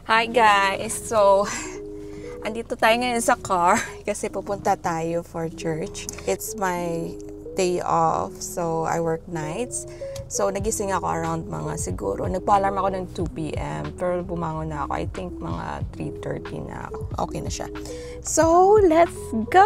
Hi guys! So, andito tayo ngayon sa car kasi pupunta tayo for church. It's my day off, so I work nights. So, nagising ako around mga siguro, nagpa-alarm ako ng 2 p.m. pero bumangon na ako, I think mga 3:30 na ako. Okay na siya. So, let's go!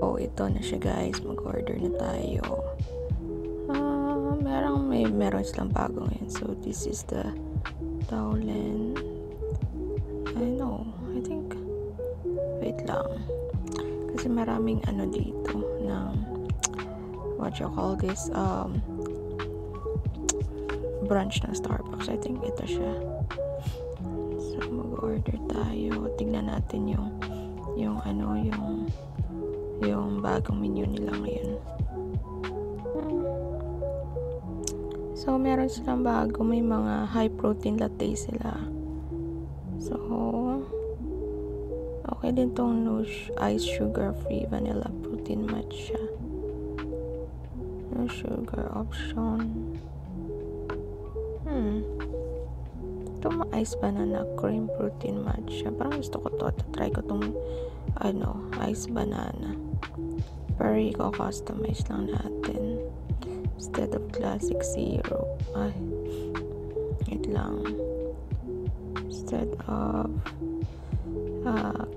Oh, ito na siya guys. Mag-order na tayo. Meron silang bago ngayon. So, this is the Taulen. I think, wait lang. Kasi maraming ano dito ng, what you call this, branch ng Starbucks. I think ito siya. So, mag-order tayo. Tignan natin yung bagong menu nila ngayon. So, meron silang bago. May mga high protein latte sila. So, okay din tong no ice sugar free vanilla protein matcha. No sugar option. Ito ice banana cream protein matcha. Parang gusto ko to. Try ko tong ice banana. Pero i-customize lang natin. Instead of classic syrup. Wait lang. Instead of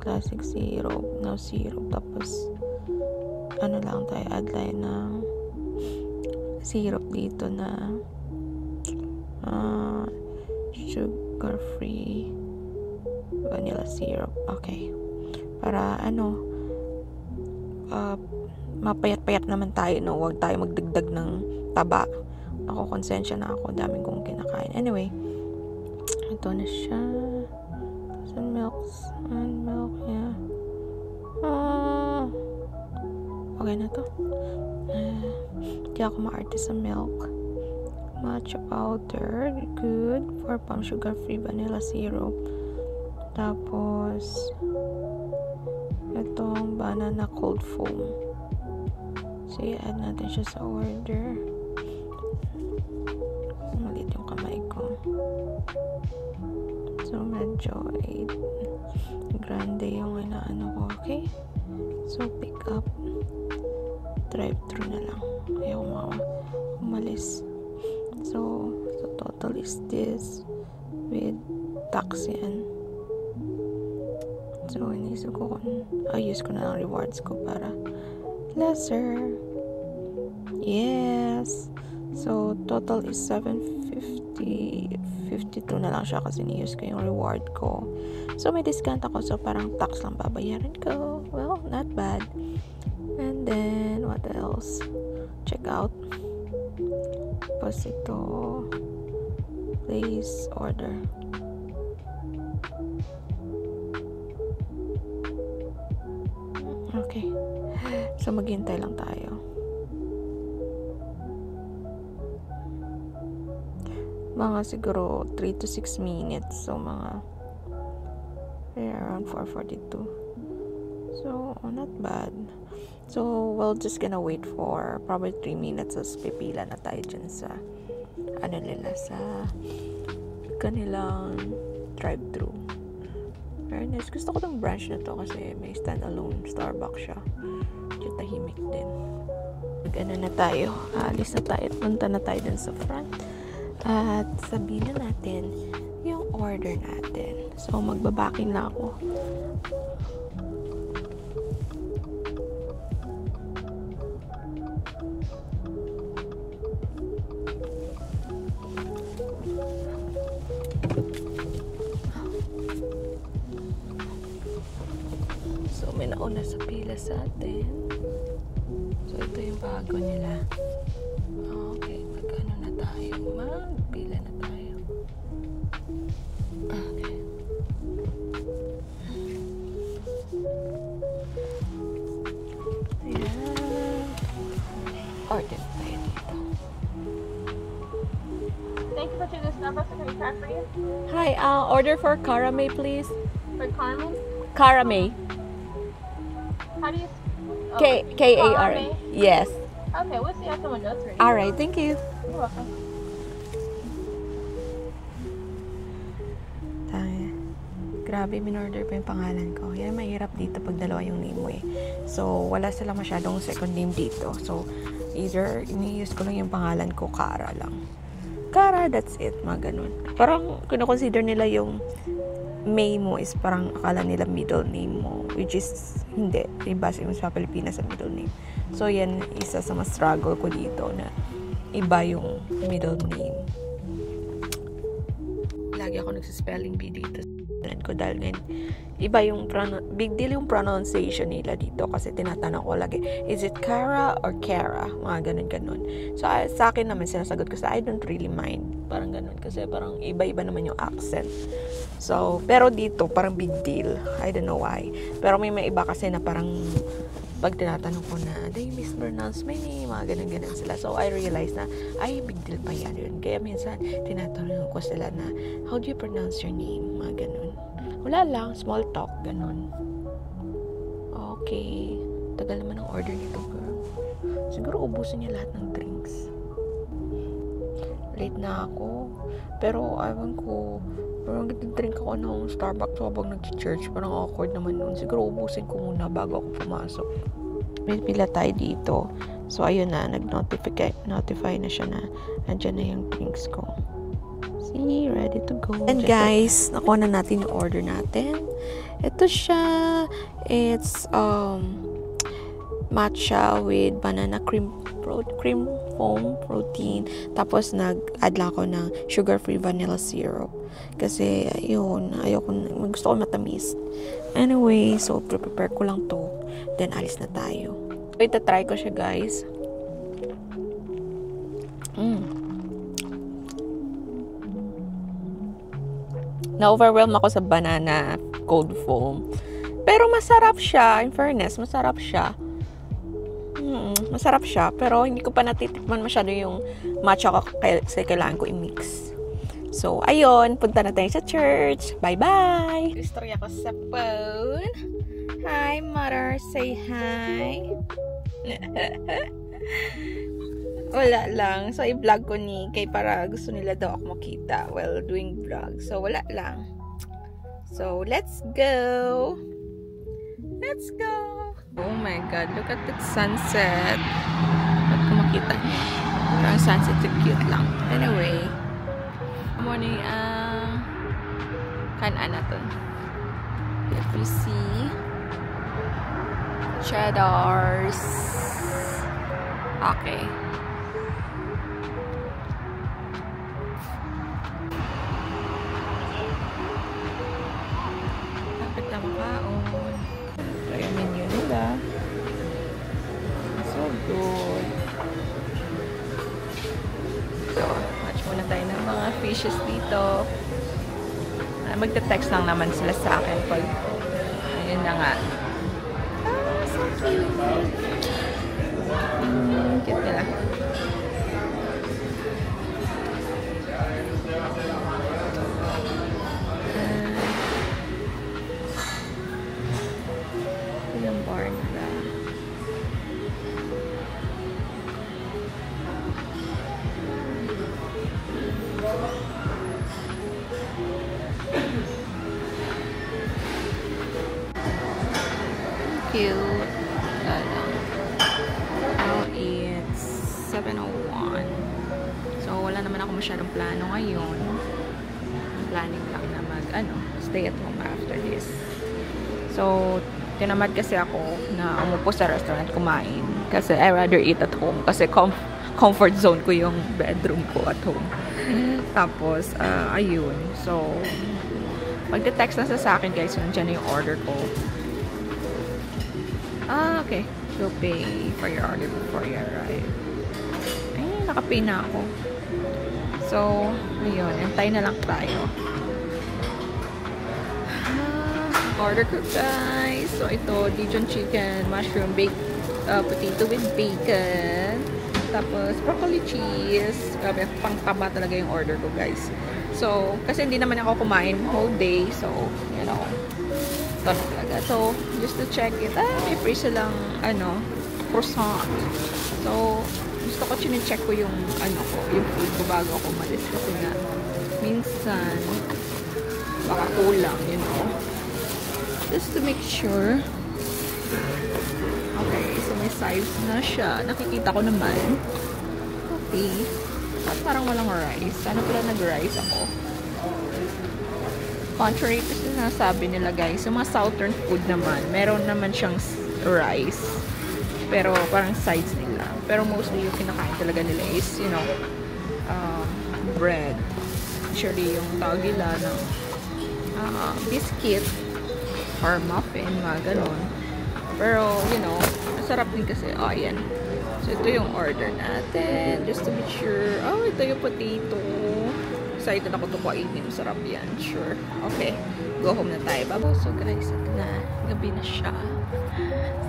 classic syrup. No syrup. Tapos, lang tayo. Add line ng syrup dito na sugar free vanilla syrup. Okay. Para mapayat-payat naman tayo, no? Huwag tayo magdagdag ng taba. Ako, konsensya na ako. Daming kong kinakain. Anyway, ito na siya. And milk, yeah. Okay na to. Hindi ako maarte sa milk. Matcha powder, good. 4 pump sugar-free vanilla syrup. Tapos, itong banana cold foam. So, i-add natin siya sa order. Malit yung kamay ko. So, medyo grande yung inaano ko. Okay? So, pick up. Drive-thru na lang. Ayaw umalis. So, total is this with tax yan. So, inisip ko use ko na lang rewards ko para lesser. Yes. So, total is 750. 52 na lang siya kasi ni-use ko yung reward ko. So, may discount ako. So, parang tax lang babayaran ko. Well, not bad. And then, what else? Check out. Tapos ito. Place order. Okay. So, maghintay lang tayo. Mga siguro 3 to 6 minutes. So, around 4:42. So, not bad. So, we're just gonna wait for probably 3 minutes. As pipila na tayo dyan sa sa kanilang drive-thru. Very nice. Gusto ko tong branch na to kasi may stand-alone Starbucks siya. Medyo tahimik din. Na tayo. Alis na tayo. Punta na tayo dun sa front. At sabihin na natin yung order natin. So, magbabaking na ako. So, may nauna sa pila sa atin. So, ito yung bago nila. Okay, magpila na tayo. Okay. Thank you for choosing Starbucks. Can we try for you? Hi, order for Karame, please. For Carmen? Karame. How do you... Oh, K-A-R-A. Karame? Yes. Okay, we'll see how someone does for you. Alright, thank you. You're welcome. Grabe, minorder pa yung pangalan ko. Yan, mahirap dito pag dalawa yung name mo eh. So, wala sila masyadong second name dito. So, either ini-use ko lang yung pangalan ko, Kara lang. Kara, that's it. Mga ganun. Parang, kino-consider nila yung May mo is parang akala nila middle name mo. Which is, hindi. Iba sa Pilipinas sa middle name. So, yan, isa sa mas struggle ko dito na iba yung middle name. Lagi ako nagsispelling bee dito ko dahil ngayon iba yung big deal yung pronunciation nila dito kasi tinatanong ko lagi, is it Kara or Kara? Mga ganun. So, sa akin naman sinasagot ko I don't really mind. Parang ganun kasi parang iba-iba naman yung accent. So, pero dito parang big deal. I don't know why. Pero may iba kasi na parang pag tinatanong ko na, they mispronounce my name, mga ganun sila. So, I realized na, big deal pa yan yun. Kaya minsan, tinatanong ko sila na, how do you pronounce your name? Mga ganun. Wala lang, small talk, ganun. Okay. Tagal naman ang order nito, girl. Siguro ubusin niya lahat ng drinks. Late na ako. Pero, ewan ko, parang nag-drink ako ng Starbucks habang nag-church. Parang awkward naman nun. Siguro ubusin ko muna bago ako pumasok. May pila tayo dito. So, ayun na. Nag-notify na siya na andyan na yung drinks ko. See, ready to go. And guys, nakuha na natin yung order natin. Ito siya. It's matcha with banana cream foam protein. Tapos nag-add lang ako ng sugar-free vanilla syrup. Kasi, ayun, gusto ko matamis. Anyway, so, prepare ko lang to. Then, alis na tayo. So, itatry ko siya, guys. Na-overwhelm ako sa banana cold foam. Pero masarap siya. In fairness, masarap siya. Masarap siya. Pero hindi ko pa natitikman masyado yung matcha ko kasi kailangan ko i-mix. So, ayun. Punta na tayo sa church. Bye-bye! Istorya ko sa phone. Hi, mother. Say hi. Wala lang. So, i-vlog ko ni Kay para gusto nila daw ako makita while doing vlog. So, wala lang. So, let's go! Let's go! Oh my God, look at that sunset. Ba't ko makita niya? Parang sunset is cute lang. Anyway, morning kanan na to. If you see cheddars. Okay. Dapat na makaon. Ito yung menu nila. So good. So, watch muna tayo ng mga fishes dito. Magte-text lang naman sila sa akin pag ayun na nga. So cute. Cute nila. Ito yung bar nila. Cute. Now it's 7:01. So, wala naman ako masyadong plano ngayon. Planning lang na stay at home after this. So, tinamad kasi ako na umupo sa restaurant kumain. Kasi I rather eat at home. Kasi comfort zone ko yung bedroom ko at home. Tapos, ayun. So, magte-text na sa akin guys. Nandiyan na yung order ko. Okay. So, pay for your order before you arrive. Ay, nakapay na ako. So, ayun. Antay na lang tayo. Order ko, guys. So, ito, Dijon chicken, mushroom, baked potato with bacon. Tapos, broccoli cheese, Grabe, pang taba talaga yung order ko, guys. So, kasi hindi naman ako kumain whole day. So, you know, ito na talaga. So, just to check it, may free silang, croissant. So, gusto ko chine-check ko yung, yung food ko bago ako umalis. Kasi nga, minsan, baka kulang, you know. Just to make sure. Okay, so may size na siya. Nakikita ko naman. Okay. At parang walang rice. Sana pala nag-rice ako. Contrary to sinasabi nila, guys, yung mga southern food naman, meron naman siyang rice. Pero parang sides nila. Pero mostly yung kinakain talaga nila is, you know, bread. Actually, yung tawag nila ng biscuit or muffin, mga ganon. Pero, you know, masarap din kasi. Oh, ayan. So, ito yung order natin. Just to be sure. Oh, ito yung potato. Excited ako ito kainin. Masarap yan. Sure. Okay. Go home na tayo. Baba. So, guys, ito na. Gabi na siya.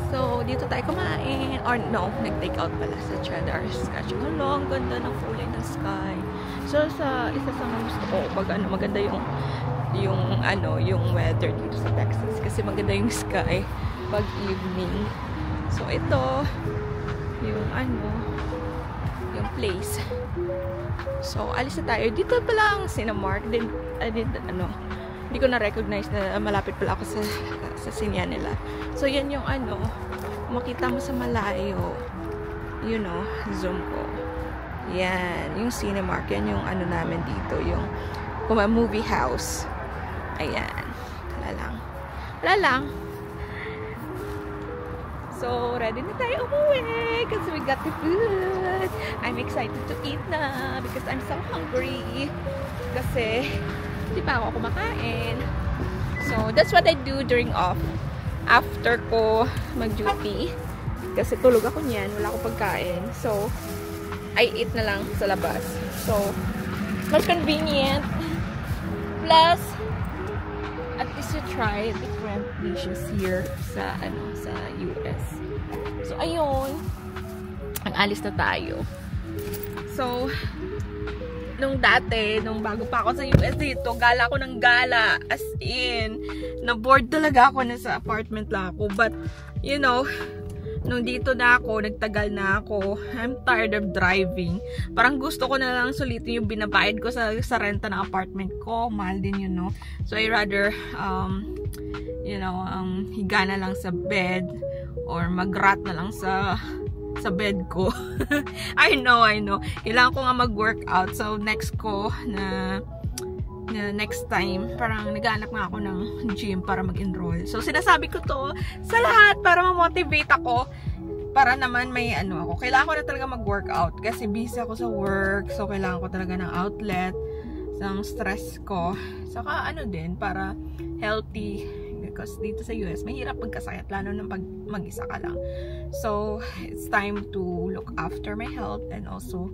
So, dito tayo kumain. Or, no. Nag-take out pala sa Cheddar's Scotch. Hello, ang ganda ng kulay ng sky. So, isa sa mga gusto ko, pag maganda yung weather dito sa Texas. Kasi maganda yung sky pag evening. So, ito, yung yung place. So, alis na tayo. Dito pala ang Cinemark. Hindi ko na-recognize na malapit pala ako sa sinya nila. So, yan yung makita mo sa malayo. You know, zoom ko. Yan, yung Cinemark. Yan yung namin dito. Yung movie house. Ayan. Wala lang. So, ready na tayo umuwi because we got the food. I'm excited to eat na because I'm so hungry. Kasi, di pa ako kumakain. So, that's what I do during off. After ko mag-duty. Kasi tulog ako niyan. Wala akong pagkain. So, I eat na lang sa labas. So, mas convenient. Plus, at least you try different dishes here sa US. So, ayun. Ang alis na tayo. So, nung bago pa ako sa US dito, gala ako ng gala. As in, na-bored talaga ako na sa apartment lang ako. But, you know, nung dito na ako, nagtagal na ako, I'm tired of driving. Parang gusto ko na lang sulitin yung binabayad ko sa renta ng apartment ko. Mahal din yun, no? So, I rather, higa na lang sa bed or mag-rat na lang sa bed ko. I know. Kailangan ko nga mag-workout. So, next time, parang naghanap nga ako ng gym para mag-enroll. So, sinasabi ko to sa lahat para ma-motivate ako. Para naman may ako. Kailangan ko na talaga mag-workout kasi busy ako sa work. So, kailangan ko talaga ng outlet ng stress ko. Saka din, para healthy. Because dito sa US, mahirap magkasakit, lalo na pag mag-isa ka lang. So, it's time to look after my health and also,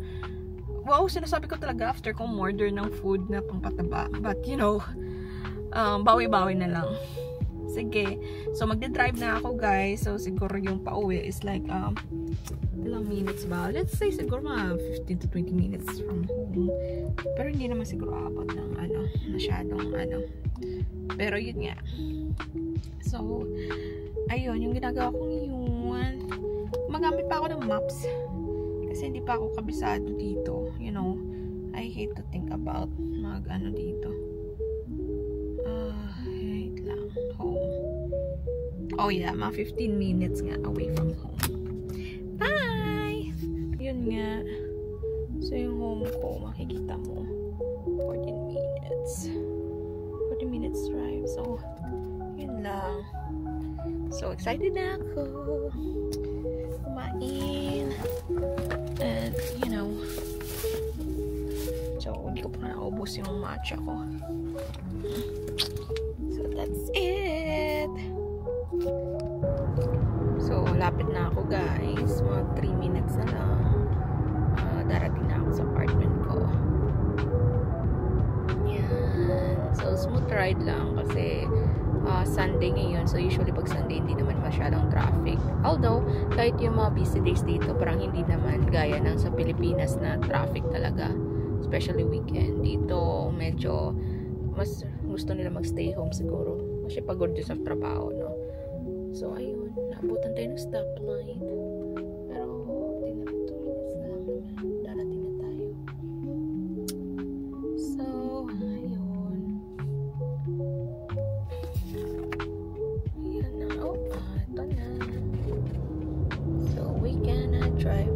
wow, sinasabi ko talaga after kong order ng food na pangpataba. But, you know, bawi-bawi na lang. Sige. So, magde-drive na ako, guys. So, siguro yung pauwi is like, ilang minutes ba? Let's say, siguro mga 15 to 20 minutes from home. Pero hindi naman siguro abot ng, masyadong, Pero, yun nga. So, ayun, yung ginagawa kong yun. Magamit pa ako ng maps. Kasi hindi pa ako kabisado dito. You know, I hate to think about dito. Wait lang. Home. Oh yeah, mga 15 minutes nga away from home. Bye! Yun nga. So, yung home ko, makikita mo. 14 minutes. 40 minutes drive. So, yun lang. So, excited na ako. Kumain. And, you know. So, hindi ko pa naubos yung matcha ko. So, that's it. So, lapit na ako, guys. Mga 3 minutes na lang. Darating na ako sa apartment ko. Yan. So, smooth ride lang kasi Sunday ngayon. So, usually pag Sunday, hindi naman masyadong traffic. Although, kahit yung mga busy days dito, parang hindi naman gaya ng sa Pilipinas na traffic talaga. Especially weekend. Dito, medyo mas gusto nila magstay home siguro. Kasi pagod din sa trabaho, no? So, ayun. Naabutan tayo ng stoplight. Pero, tingnan 2 minutes na lang naman. Darating na tayo. So, ayun. Ayan na. Oh, ito na. So, we gonna drive.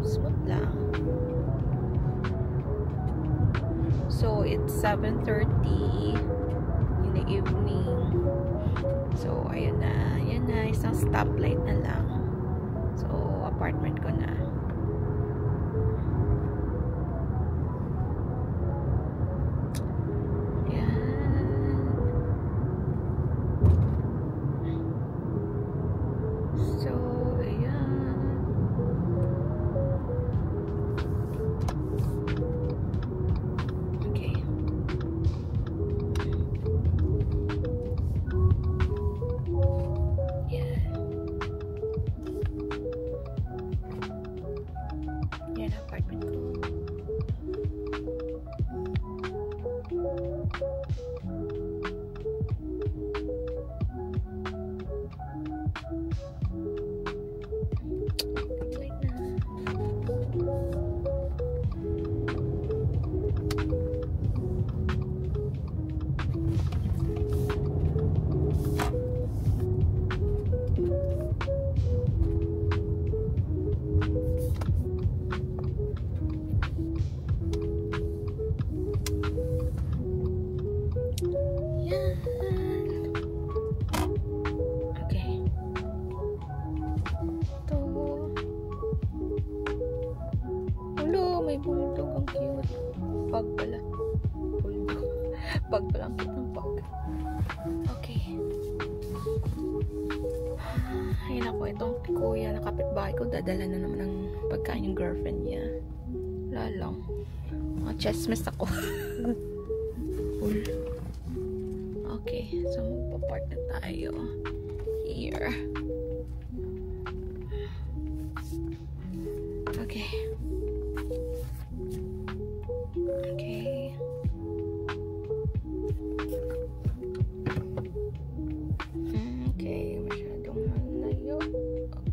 Smooth lang. So, it's 7:30 in the evening. So, ayan na. Isang stoplight na lang. So, apartment ko na. Ayan. So, ayan. Okay. Yan, apartment ko. Wait na. Okay. Ito. Hello, may bulldog. Ang cute. Pag pala. Bulldog. Pag pala. Ang cute ng pag. Okay. Ayun ako. Itong kuya na kapitbahay ko. Dadala na naman ng pagkain yung girlfriend niya. Wala lang. Chestmas ako. Cool. Okay, so magpa-park na tayo here. Okay. Okay. Okay, masyadong malayo.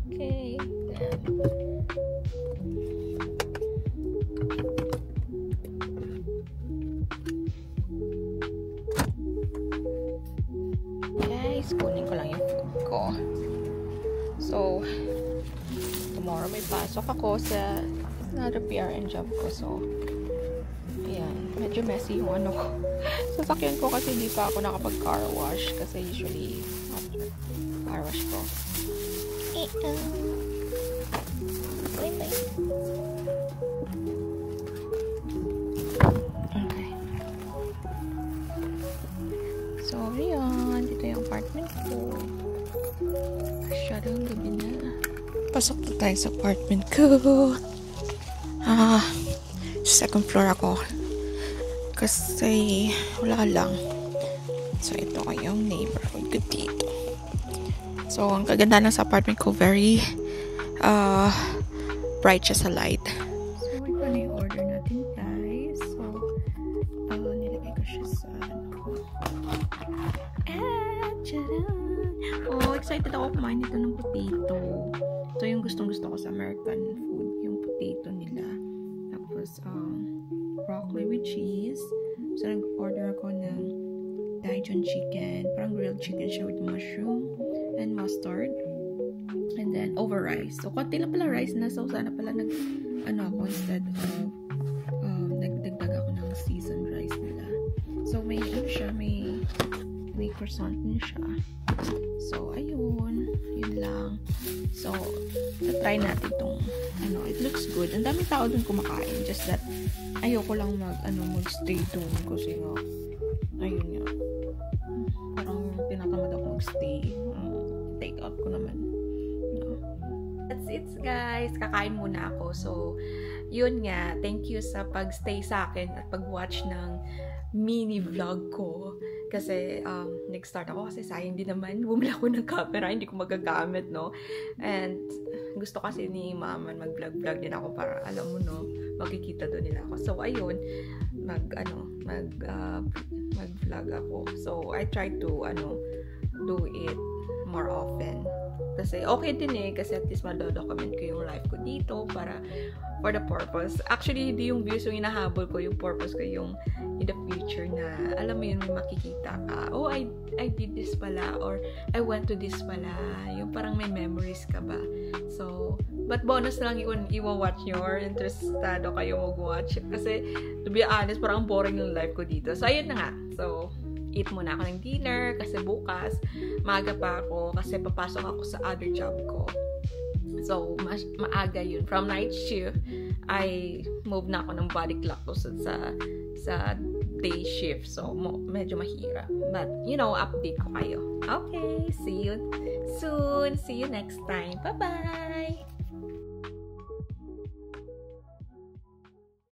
Okay. Guys, kunin ko lang yung food ko. So, tomorrow may pasok ako sa another PRN job ko. So, ayan. Medyo messy yung ano ko. Sasakyan ko kasi hindi pa ako nakapag-car wash. Kasi usually, after car wash ko. Bye-bye. Okay. So, ayan. Dito yung apartment ko. Masyadong gabi na. Pasok na tayo sa apartment ko. Second floor ako. Kasi, wala lang. So, ito yung neighborhood ko dito. So, ang kaganda ng sa apartment ko, very bright siya sa light. So, ito na yung order natin, guys. So, nilagay ko siya sa oh, excited ako kumain nito ng potato. Ito yung gustong-gusto ko sa American food, yung potato nila. Tapos, broccoli with cheese. So, nag-order ako ng Dijon chicken. Parang grilled chicken siya with mushroom and mustard. And then, over rice. So, konti lang pala rice na. So, sana pala ako instead of nagdagdag ako ng seasoned rice nila. So, may siya, may croissant din siya. So, ayun. Yun lang. So, try natin itong, it looks good. Ang daming tao dun kumakain. Just that, ayoko lang mag-stay dun. Kasi ayun nga. Parang tinatamad ako mag-stay. Take out ko naman. That's it, guys. Kakain muna ako. So, yun nga, thank you sa pag-stay sa akin at pag-watch ng mini vlog ko. Kasi nag-start ako kasi sayang din naman. Bumili ako ng camera, hindi ko magagamit, no? And gusto kasi ni mama mag-vlog din ako para, alam mo, no, makikita doon nila ako. So, ayun, mag-vlog ako. So, I try to, do it more often. Kasi okay din kasi at least ma-document ko yung life ko dito para for the purpose. Actually, hindi yung views yung hinahabol ko, yung purpose ko yung in the future na, alam mo yun, may makikita ka. Oh, I did this pala, or I went to this pala. Yung parang may memories ka ba. So, but bonus na lang i-watch nyo or interesado kayo mag-watch. Kasi, to be honest, parang boring yung life ko dito. So, ayun na nga. So, eat muna ako ng dinner kasi bukas maaga pa ako kasi papasok ako sa other job ko. So, maaga yun. From night shift, I move na ako ng body clock ko sa day shift. So, medyo mahirap. But, update ko kayo. Okay, see you soon. See you next time. Bye-bye!